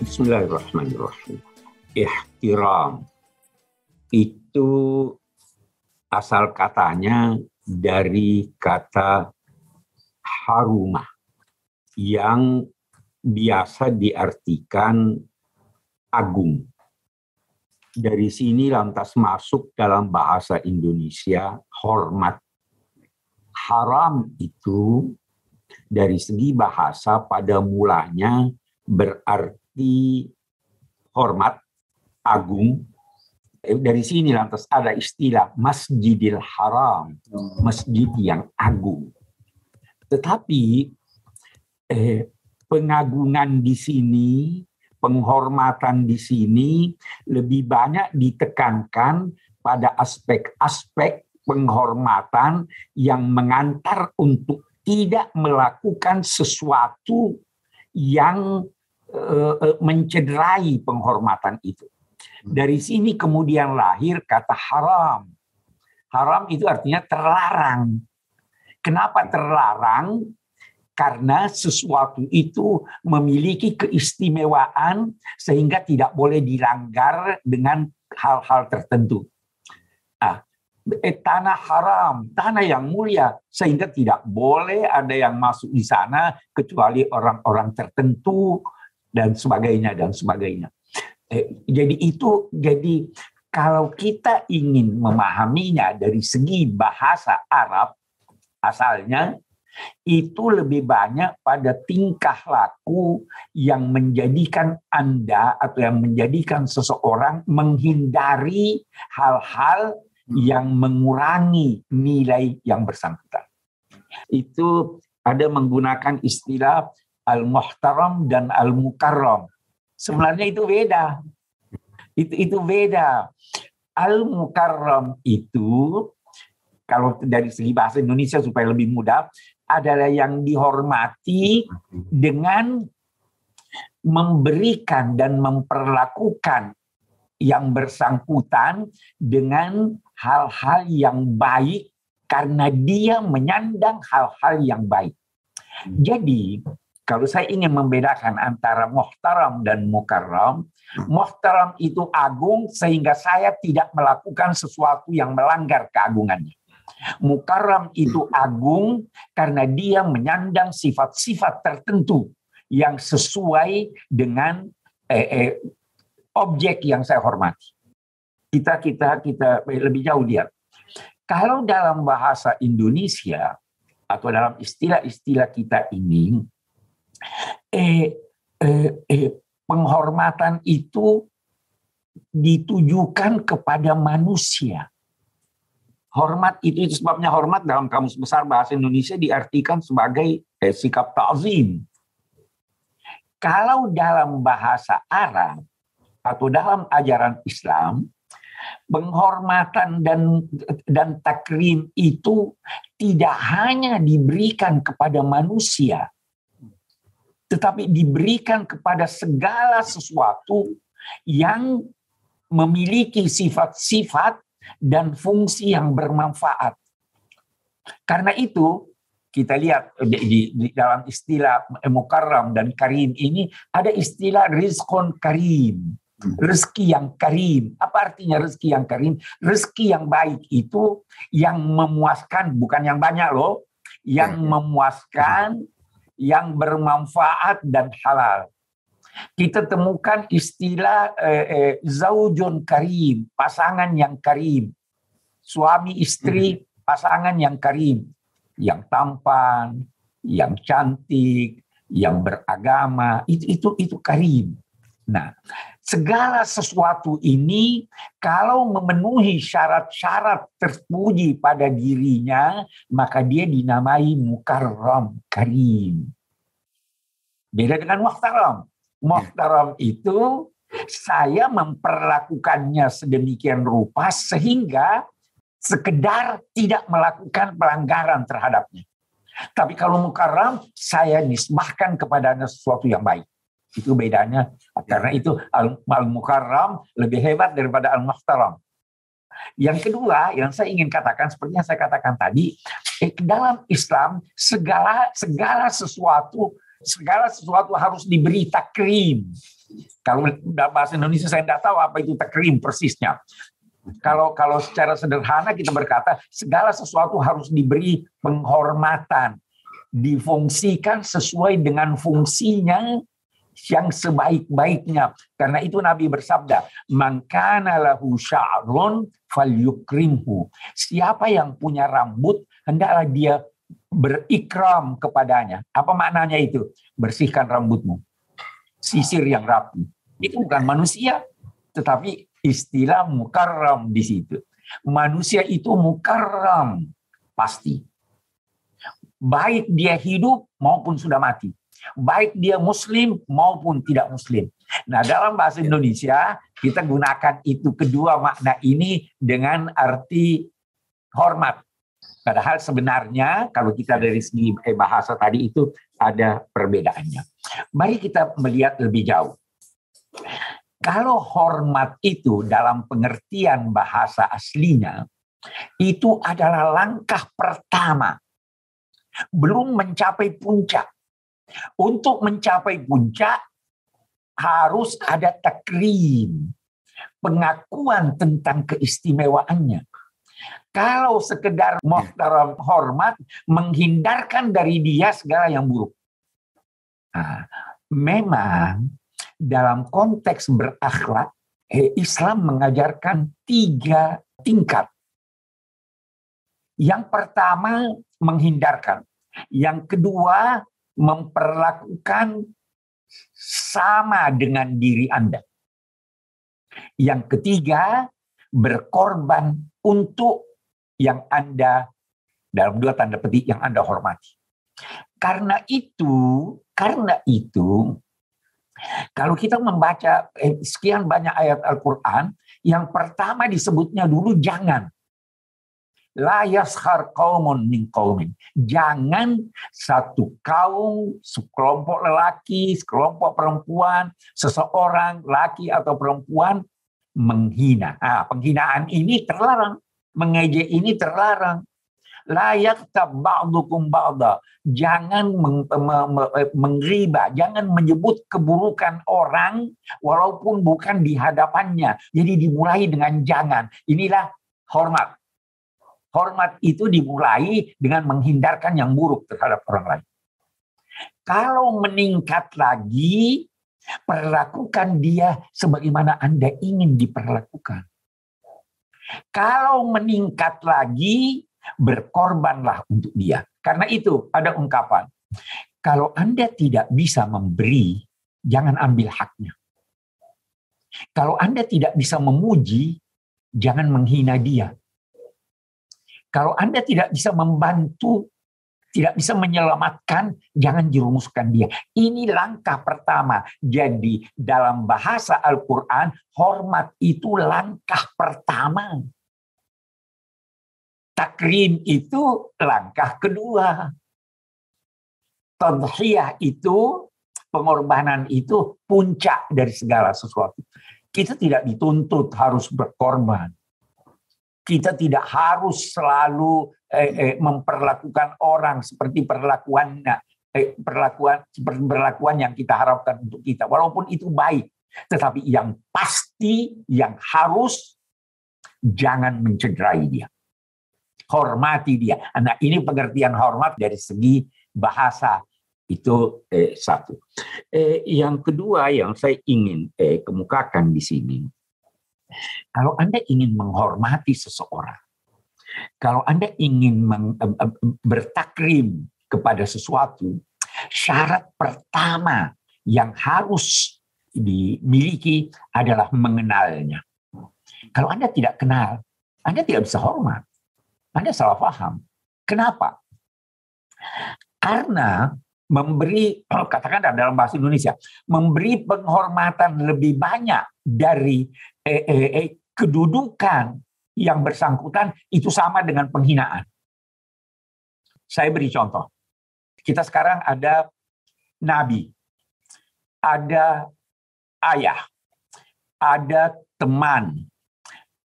Bismillahirrahmanirrahim. Ihtiram itu asal katanya dari kata harumah yang biasa diartikan agung. Dari sini lantas masuk dalam bahasa Indonesia hormat. Haram itu dari segi bahasa pada mulanya berarti hormat, agung. Dari sini lantas ada istilah Masjidil Haram, masjid yang agung. Tetapi pengagungan di sini, penghormatan di sini lebih banyak ditekankan pada aspek-aspek penghormatan yang mengantar untuk tidak melakukan sesuatu yang mencederai penghormatan itu. Dari sini kemudian lahir kata haram. Haram itu artinya terlarang. Kenapa terlarang? Karena sesuatu itu memiliki keistimewaan sehingga tidak boleh dilanggar dengan hal-hal tertentu. Tanah haram, tanah yang mulia, sehingga tidak boleh ada yang masuk di sana kecuali orang-orang tertentu dan sebagainya dan sebagainya. Jadi kalau kita ingin memahaminya dari segi bahasa Arab asalnya, itu lebih banyak pada tingkah laku yang menjadikan Anda atau yang menjadikan seseorang menghindari hal-hal yang mengurangi nilai yang bersangkutan. Itu ada menggunakan istilah al-muhtaram dan al-mukarram. Sebenarnya itu beda. Itu beda. Al-mukarram itu, kalau dari segi bahasa Indonesia supaya lebih mudah, adalah yang dihormati dengan memberikan dan memperlakukan yang bersangkutan dengan hal-hal yang baik karena dia menyandang hal-hal yang baik. Jadi, kalau saya ingin membedakan antara muhtaram dan mukarram, muhtaram itu agung sehingga saya tidak melakukan sesuatu yang melanggar keagungannya. Mukarram itu agung karena dia menyandang sifat-sifat tertentu yang sesuai dengan objek yang saya hormati. Kita lebih jauh lihat. Kalau dalam bahasa Indonesia atau dalam istilah-istilah kita ini, penghormatan itu ditujukan kepada manusia. Hormat itu sebabnya hormat dalam Kamus Besar Bahasa Indonesia diartikan sebagai sikap ta'zim. Kalau dalam bahasa Arab atau dalam ajaran Islam, penghormatan dan takrim itu tidak hanya diberikan kepada manusia, tetapi diberikan kepada segala sesuatu yang memiliki sifat-sifat dan fungsi yang bermanfaat. Karena itu, kita lihat di dalam istilah mukarram dan karim ini, ada istilah rizqun karim. Rezeki yang karim. Apa artinya rezeki yang karim? Rezeki yang baik itu yang memuaskan, bukan yang banyak loh, yang memuaskan, yang bermanfaat dan halal. Kita temukan istilah zaujun karim, pasangan yang karim. Suami istri, pasangan yang karim, yang tampan, yang cantik, yang beragama, itu karim. Nah, segala sesuatu ini kalau memenuhi syarat-syarat terpuji pada dirinya, maka dia dinamai mukarram, karim. Beda dengan muhtaram. Muhtaram itu saya memperlakukannya sedemikian rupa sehingga sekedar tidak melakukan pelanggaran terhadapnya. Tapi kalau mukarram, saya nisbahkan kepadanya sesuatu yang baik. Itu bedanya. Karena itu al-mukarram lebih hebat daripada al-muhtaram. Yang kedua, yang saya ingin katakan, seperti yang saya katakan tadi, dalam Islam segala sesuatu harus diberi takrim. Kalau dalam bahasa Indonesia saya tidak tahu apa itu takrim persisnya. Kalau secara sederhana kita berkata segala sesuatu harus diberi penghormatan, difungsikan sesuai dengan fungsinya yang sebaik-baiknya. Karena itu Nabi bersabda, "Man kana lahu sya'run falyukrimhu." Siapa yang punya rambut, hendaklah dia berikram kepadanya. Apa maknanya itu? Bersihkan rambutmu. Sisir yang rapi. Itu bukan manusia, tetapi istilah mukarram di situ. Manusia itu mukarram pasti. Baik dia hidup maupun sudah mati. Baik dia muslim maupun tidak muslim. Nah, dalam bahasa Indonesia kita gunakan itu kedua makna ini dengan arti hormat. Padahal sebenarnya kalau kita dari segi bahasa tadi itu ada perbedaannya. Mari kita melihat lebih jauh. Kalau hormat itu dalam pengertian bahasa aslinya, itu adalah langkah pertama. Belum mencapai puncak. Untuk mencapai puncak, harus ada takrim. Pengakuan tentang keistimewaannya. Kalau sekedar muhtaram hormat, menghindarkan dari dia segala yang buruk. Nah, memang dalam konteks berakhlak, Islam mengajarkan 3 tingkat. Yang pertama, menghindarkan. Yang kedua, memperlakukan sama dengan diri Anda. Yang ketiga, berkorban untuk yang Anda, dalam 2 tanda petik, yang Anda hormati. Karena itu, kalau kita membaca sekian banyak ayat Al-Quran, yang pertama disebutnya dulu jangan. La yaskhar qaumun min qaumin. Jangan satu kaum, sekelompok lelaki, sekelompok perempuan, seseorang, laki atau perempuan, menghina. Penghinaan ini terlarang. Mengejek ini terlarang. La yaktab ba'dukum ba'da. Jangan mengriba, jangan menyebut keburukan orang walaupun bukan di hadapannya. Jadi dimulai dengan jangan. Inilah hormat. Hormat itu dimulai dengan menghindarkan yang buruk terhadap orang lain. Kalau meningkat lagi, perlakukan dia sebagaimana Anda ingin diperlakukan. Kalau meningkat lagi, berkorbanlah untuk dia. Karena itu ada ungkapan, kalau Anda tidak bisa memberi, jangan ambil haknya. Kalau Anda tidak bisa memuji, jangan menghina dia. Kalau Anda tidak bisa membantu, tidak bisa menyelamatkan, jangan jerumuskan dia. Ini langkah pertama. Jadi dalam bahasa Al-Quran, hormat itu langkah pertama. Takrim itu langkah kedua. Tadhiyah itu, pengorbanan itu puncak dari segala sesuatu. Kita tidak dituntut harus berkorban. Kita tidak harus selalu memperlakukan orang seperti perlakuan yang kita harapkan untuk kita. Walaupun itu baik, tetapi yang pasti, yang harus, jangan mencederai dia. Hormati dia. Nah, ini pengertian hormat dari segi bahasa. Itu satu. Yang kedua yang saya ingin kemukakan di sini. Kalau Anda ingin menghormati seseorang, kalau Anda ingin bertakrim kepada sesuatu, syarat pertama yang harus dimiliki adalah mengenalnya. Kalau Anda tidak kenal, Anda tidak bisa hormat. Anda salah paham. Kenapa? Karena memberi, katakan dalam bahasa Indonesia, memberi penghormatan lebih banyak dari kedudukan yang bersangkutan itu sama dengan penghinaan. Saya beri contoh. Kita sekarang ada nabi, ada ayah, ada teman,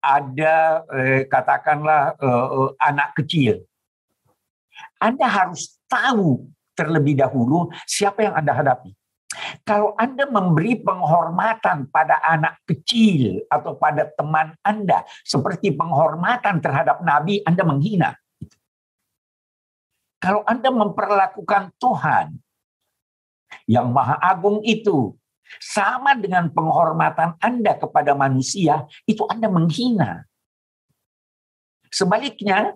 ada katakanlah anak kecil. Anda harus tahu terlebih dahulu siapa yang Anda hadapi. Kalau Anda memberi penghormatan pada anak kecil atau pada teman Anda seperti penghormatan terhadap Nabi, Anda menghina. Kalau Anda memperlakukan Tuhan yang Maha Agung itu sama dengan penghormatan Anda kepada manusia, itu Anda menghina. Sebaliknya,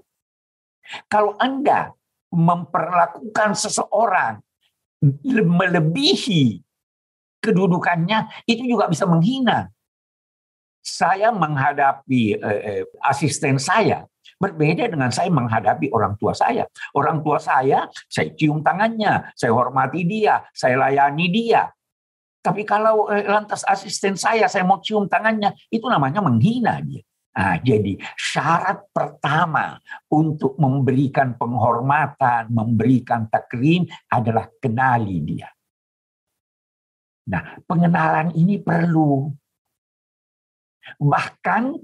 kalau Anda memperlakukan seseorang melebihi kedudukannya, itu juga bisa menghina. Saya menghadapi asisten saya berbeda dengan saya menghadapi orang tua saya. Orang tua saya cium tangannya, saya hormati dia, saya layani dia. Tapi kalau lantas asisten saya mau cium tangannya, itu namanya menghina dia. Nah, jadi syarat pertama untuk memberikan penghormatan, memberikan takrim adalah kenali dia. Nah, pengenalan ini perlu. Bahkan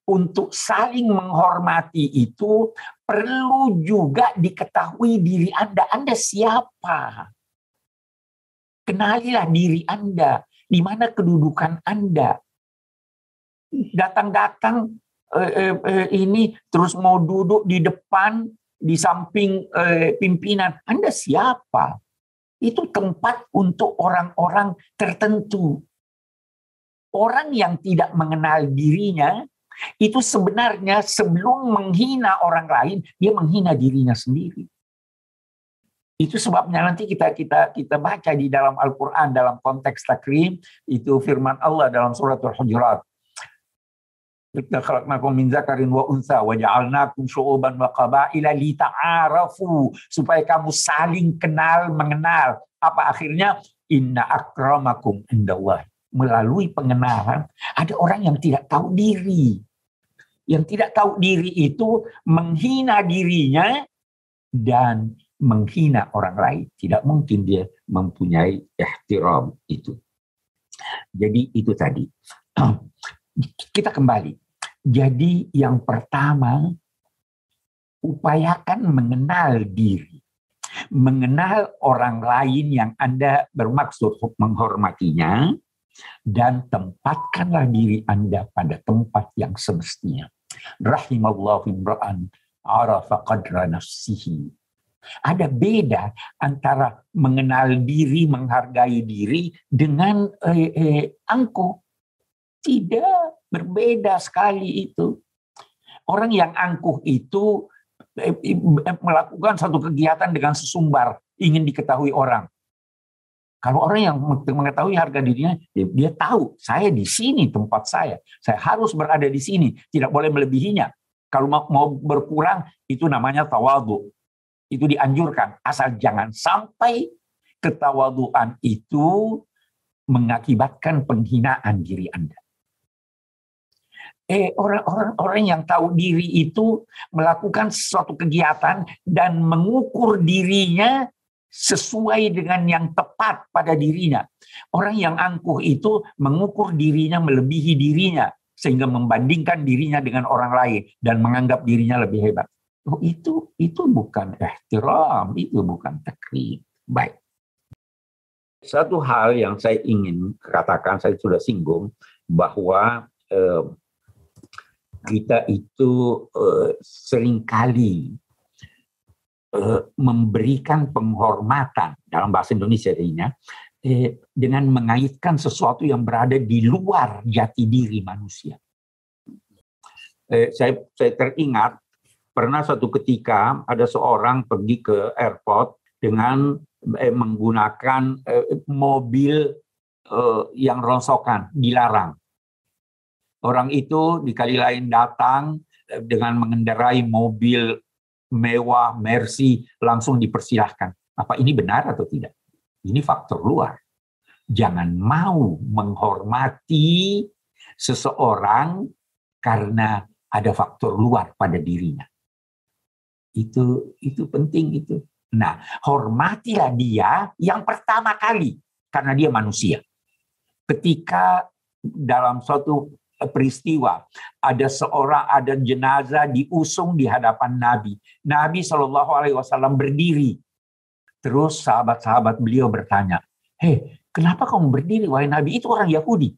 untuk saling menghormati itu perlu juga diketahui diri Anda. Anda siapa? Kenalilah diri Anda. Di mana kedudukan Anda? Datang-datang ini terus mau duduk di depan, di samping pimpinan. Anda siapa? Itu tempat untuk orang-orang tertentu. Orang yang tidak mengenal dirinya, itu sebenarnya sebelum menghina orang lain, dia menghina dirinya sendiri. Itu sebabnya nanti kita baca di dalam Al-Quran, dalam konteks takrim, itu firman Allah dalam surat Al-Hujurat. Kita khalaqnakum min dzakarin wa untha wa ja'alnakum syu'uban wa qabaila lita'arafu, supaya kamu saling kenal mengenal. Apa akhirnya? Inna akramakum indallah. Melalui pengenalan ada orang yang tidak tahu diri. Yang tidak tahu diri itu menghina dirinya dan menghina orang lain. Tidak mungkin dia mempunyai ihtiram itu. Jadi itu tadi. Kita kembali. Jadi yang pertama, upayakan mengenal diri. Mengenal orang lain yang Anda bermaksud menghormatinya, dan tempatkanlah diri Anda pada tempat yang semestinya. Rahimallahu imra'an arafa qadra nafsihi. Ada beda antara mengenal diri, menghargai diri dengan angkuh. Tidak, berbeda sekali itu. Orang yang angkuh itu melakukan satu kegiatan dengan sesumbar, ingin diketahui orang. Kalau orang yang mengetahui harga dirinya, dia tahu, saya di sini tempat saya harus berada di sini, tidak boleh melebihinya. Kalau mau berkurang, itu namanya tawadhu. Itu dianjurkan, asal jangan sampai ketawadhuan itu mengakibatkan penghinaan diri Anda. Orang yang tahu diri itu melakukan suatu kegiatan dan mengukur dirinya sesuai dengan yang tepat pada dirinya. Orang yang angkuh itu mengukur dirinya melebihi dirinya sehingga membandingkan dirinya dengan orang lain dan menganggap dirinya lebih hebat. Oh, itu bukan ihtiram, itu bukan takrim. Baik. Satu hal yang saya ingin katakan, saya sudah singgung bahwa kita itu seringkali memberikan penghormatan dalam bahasa Indonesia ini dengan mengaitkan sesuatu yang berada di luar jati diri manusia. Saya teringat pernah suatu ketika ada seorang pergi ke airport dengan menggunakan mobil yang rongsokan, dilarang. Orang itu di kali lain datang dengan mengendarai mobil mewah, Mercy, langsung dipersilahkan. Apa ini benar atau tidak? Ini faktor luar. Jangan mau menghormati seseorang karena ada faktor luar pada dirinya. Itu penting itu. Nah, hormatilah dia yang pertama kali karena dia manusia. Ketika dalam suatu peristiwa ada jenazah diusung di hadapan Nabi SAW berdiri, terus sahabat-sahabat beliau bertanya, Kenapa kamu berdiri, wahai Nabi? Itu orang Yahudi.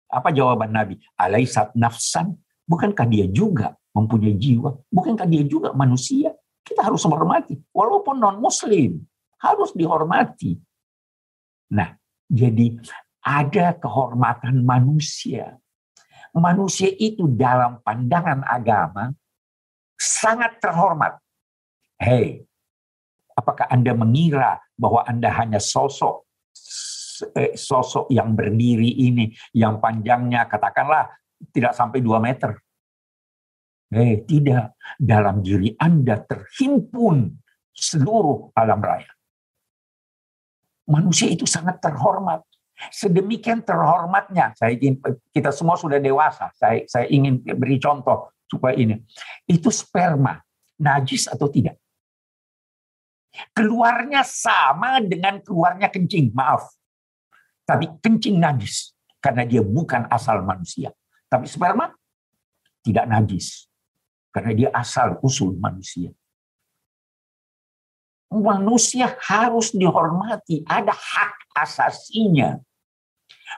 Apa jawaban Nabi? Alaisat nafsan? Bukankah dia juga mempunyai jiwa? Bukankah dia juga manusia? Kita harus menghormati. Walaupun non-muslim, harus dihormati. Nah, jadi ada kehormatan manusia. Manusia itu dalam pandangan agama sangat terhormat. Hei, apakah Anda mengira bahwa Anda hanya sosok yang berdiri ini, yang panjangnya katakanlah tidak sampai 2 meter? Tidak. Dalam diri Anda terhimpun seluruh alam raya. Manusia itu sangat terhormat. Sedemikian terhormatnya. Kita semua sudah dewasa. Saya ingin beri contoh supaya ini. Itu sperma najis atau tidak? Keluarnya sama dengan keluarnya kencing. Maaf. Tapi kencing najis. Karena dia bukan asal manusia. Tapi sperma tidak najis. Karena dia asal usul manusia. Manusia harus dihormati. Ada hak asasinya.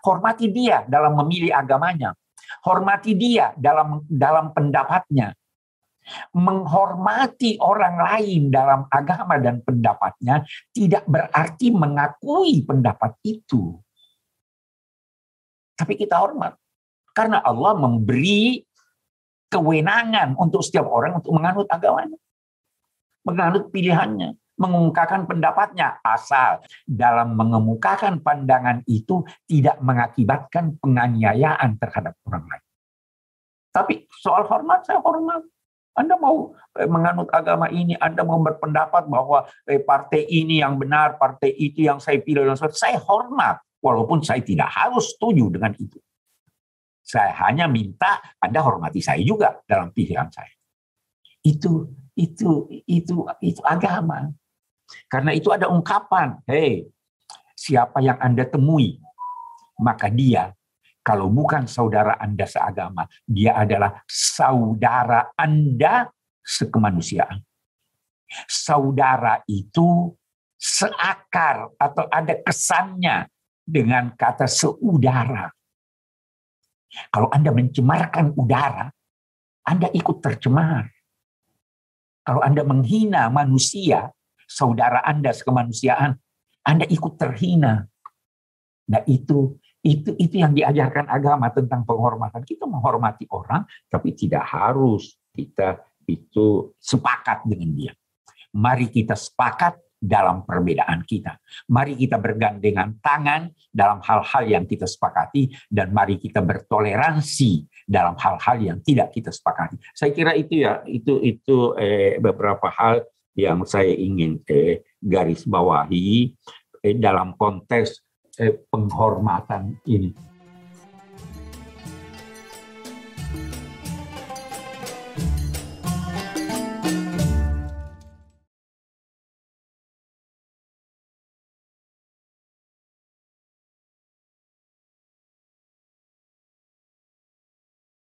Hormati dia dalam memilih agamanya. Hormati dia dalam pendapatnya. Menghormati orang lain dalam agama dan pendapatnya tidak berarti mengakui pendapat itu. Tapi kita hormat. Karena Allah memberi kewenangan untuk setiap orang untuk menganut agamanya. Menganut pilihannya. Mengungkapkan pendapatnya. Asal dalam mengemukakan pandangan itu tidak mengakibatkan penganiayaan terhadap orang lain. Tapi soal hormat, saya hormat. Anda mau menganut agama ini, Anda mau berpendapat bahwa partai ini yang benar, partai itu yang saya pilih, saya hormat. Walaupun saya tidak harus setuju dengan itu. Saya hanya minta Anda hormati saya juga dalam pilihan saya. Itu agama. Karena itu ada ungkapan, hei, siapa yang Anda temui, maka dia, kalau bukan saudara Anda seagama, dia adalah saudara Anda sekemanusiaan. Saudara itu seakar atau ada kesannya dengan kata seudara. Kalau Anda mencemarkan udara, Anda ikut tercemar. Kalau Anda menghina manusia, saudara Anda sekemanusiaan, Anda ikut terhina. Nah, itu yang diajarkan agama tentang penghormatan. Kita menghormati orang, tapi tidak harus kita itu sepakat dengan dia. Mari kita sepakat dalam perbedaan kita. Mari kita bergandengan tangan dalam hal-hal yang kita sepakati, dan mari kita bertoleransi dalam hal-hal yang tidak kita sepakati. Saya kira itu beberapa hal yang saya ingin garis bawahi dalam konteks penghormatan ini.